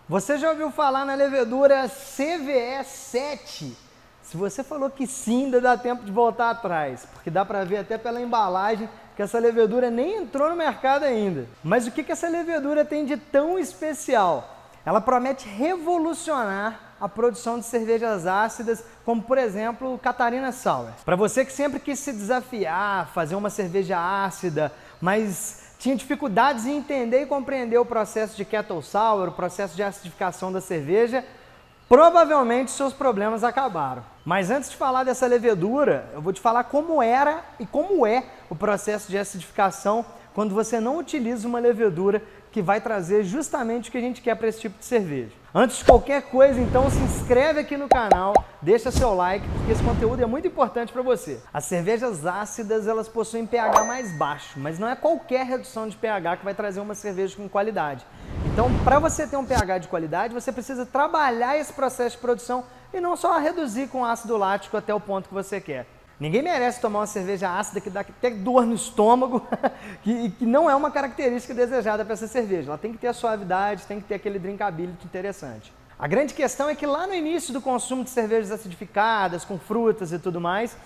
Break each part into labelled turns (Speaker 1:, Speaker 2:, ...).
Speaker 1: Você já ouviu falar na levedura CVE7? Se você falou que sim, ainda dá tempo de voltar atrás, porque dá para ver até pela embalagem que essa levedura nem entrou no mercado ainda. Mas o que essa levedura tem de tão especial? Ela promete revolucionar a produção de cervejas ácidas, como por exemplo o Catarina Sour. Para você que sempre quis se desafiar, fazer uma cerveja ácida, mas tinha dificuldades em entender e compreender o processo de Kettle Sour, o processo de acidificação da cerveja, provavelmente seus problemas acabaram. Mas antes de falar dessa levedura, eu vou te falar como era e como é o processo de acidificação quando você não utiliza uma levedura que vai trazer justamente o que a gente quer para esse tipo de cerveja. Antes de qualquer coisa, então, se inscreve aqui no canal, deixa seu like, porque esse conteúdo é muito importante para você. As cervejas ácidas, elas possuem pH mais baixo, mas não é qualquer redução de pH que vai trazer uma cerveja com qualidade. Então, para você ter um pH de qualidade, você precisa trabalhar esse processo de produção e não só reduzir com ácido lático até o ponto que você quer. Ninguém merece tomar uma cerveja ácida que dá até dor no estômago, que não é uma característica desejada para essa cerveja. Ela tem que ter a suavidade, tem que ter aquele drinkability interessante. A grande questão é que lá no início do consumo de cervejas acidificadas, com frutas e tudo mais,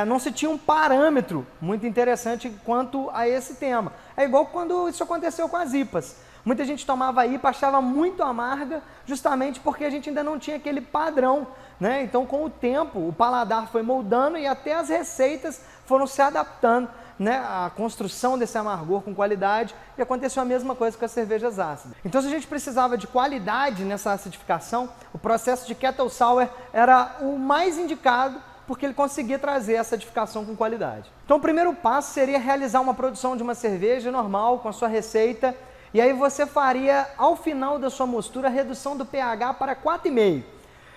Speaker 1: não se tinha um parâmetro muito interessante quanto a esse tema. É igual quando isso aconteceu com as IPAs. Muita gente tomava a IPA, achava muito amarga, justamente porque a gente ainda não tinha aquele padrão, né? Então, com o tempo, o paladar foi moldando e até as receitas foram se adaptando, né? A construção desse amargor com qualidade, e aconteceu a mesma coisa com as cervejas ácidas. Então, se a gente precisava de qualidade nessa acidificação, o processo de Kettle Sour era o mais indicado, porque ele conseguia trazer essa acidificação com qualidade. Então, o primeiro passo seria realizar uma produção de uma cerveja normal, com a sua receita, e aí você faria, ao final da sua mostura, a redução do pH para 4,5.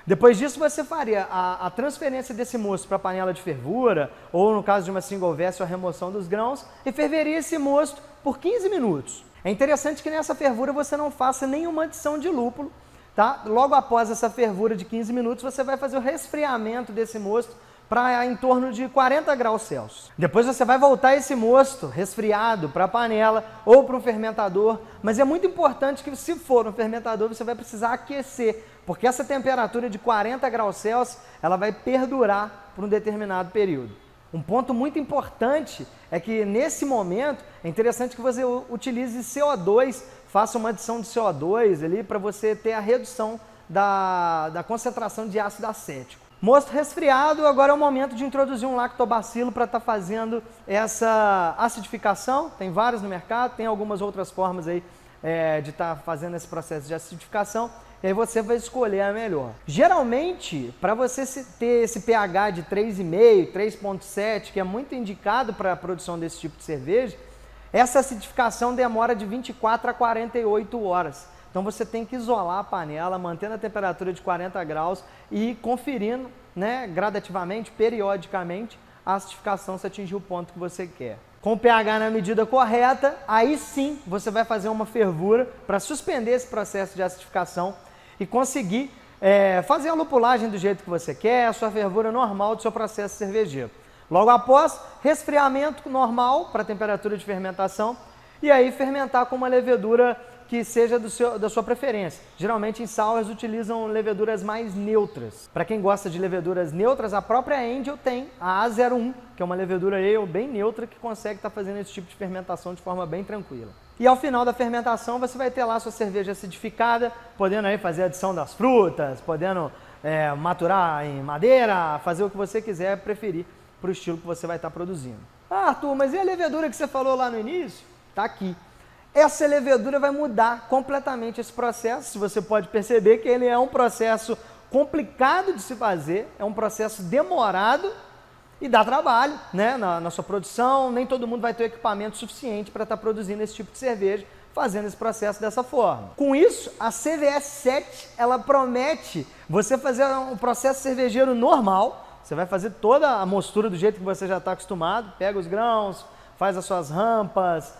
Speaker 1: Depois disso, você faria a transferência desse mosto para a panela de fervura, ou no caso de uma single vessel, a remoção dos grãos, e ferveria esse mosto por 15 minutos. É interessante que nessa fervura você não faça nenhuma adição de lúpulo, tá? Logo após essa fervura de 15 minutos, você vai fazer o resfriamento desse mosto para em torno de 40 graus Celsius. Depois você vai voltar esse mosto resfriado para a panela ou para um fermentador, mas é muito importante que, se for um fermentador, você vai precisar aquecer, porque essa temperatura de 40 graus Celsius, ela vai perdurar por um determinado período. Um ponto muito importante é que nesse momento é interessante que você utilize CO2, faça uma adição de CO2 ali para você ter a redução da concentração de ácido acético. Mosto resfriado, agora é o momento de introduzir um lactobacilo para estar fazendo essa acidificação. Tem vários no mercado, tem algumas outras formas aí de estar fazendo esse processo de acidificação. E aí você vai escolher a melhor. Geralmente, para você ter esse pH de 3,5, 3,7, que é muito indicado para a produção desse tipo de cerveja, essa acidificação demora de 24 a 48 horas. Então você tem que isolar a panela, mantendo a temperatura de 40 graus e ir conferindo, né, gradativamente, periodicamente, a acidificação se atingir o ponto que você quer. Com o pH na medida correta, aí sim você vai fazer uma fervura para suspender esse processo de acidificação e conseguir fazer a lupulagem do jeito que você quer, a sua fervura normal do seu processo cervejeiro. Logo após, resfriamento normal para a temperatura de fermentação e aí fermentar com uma levedura que seja da sua preferência. Geralmente em sours utilizam leveduras mais neutras. Para quem gosta de leveduras neutras, a própria Angel tem a A01, que é uma levedura ale bem neutra que consegue estar fazendo esse tipo de fermentação de forma bem tranquila. E ao final da fermentação você vai ter lá a sua cerveja acidificada, podendo aí fazer a adição das frutas, podendo maturar em madeira, fazer o que você quiser preferir para o estilo que você vai estar produzindo. Ah, Arthur, mas e a levedura que você falou lá no início? Está aqui. Essa levedura vai mudar completamente esse processo. Você pode perceber que ele é um processo complicado de se fazer, é um processo demorado e dá trabalho, né, na sua produção. Nem todo mundo vai ter o equipamento suficiente para estar produzindo esse tipo de cerveja, fazendo esse processo dessa forma. Com isso, a CVE7, ela promete você fazer um processo cervejeiro normal. Você vai fazer toda a mostura do jeito que você já está acostumado, pega os grãos, faz as suas rampas,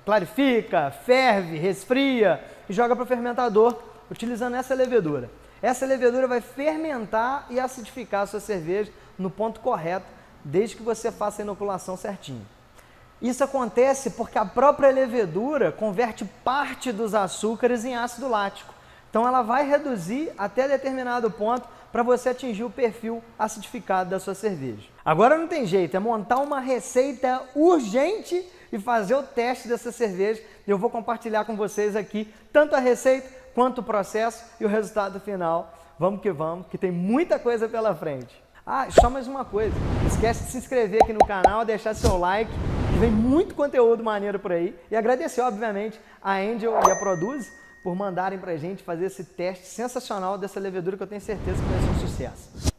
Speaker 1: clarifica, ferve, resfria e joga para o fermentador utilizando essa levedura. Essa levedura vai fermentar e acidificar a sua cerveja no ponto correto, desde que você faça a inoculação certinho. Isso acontece porque a própria levedura converte parte dos açúcares em ácido lático. Então ela vai reduzir até determinado ponto para você atingir o perfil acidificado da sua cerveja. Agora não tem jeito, é montar uma receita urgente e fazer o teste dessa cerveja. Eu vou compartilhar com vocês aqui tanto a receita quanto o processo e o resultado final. Vamos, que tem muita coisa pela frente. Ah, só mais uma coisa, não esquece de se inscrever aqui no canal, deixar seu like, que vem muito conteúdo maneiro por aí. E agradecer, obviamente, a Angel e a Produce por mandarem pra gente fazer esse teste sensacional dessa levedura que eu tenho certeza que vai ser um sucesso.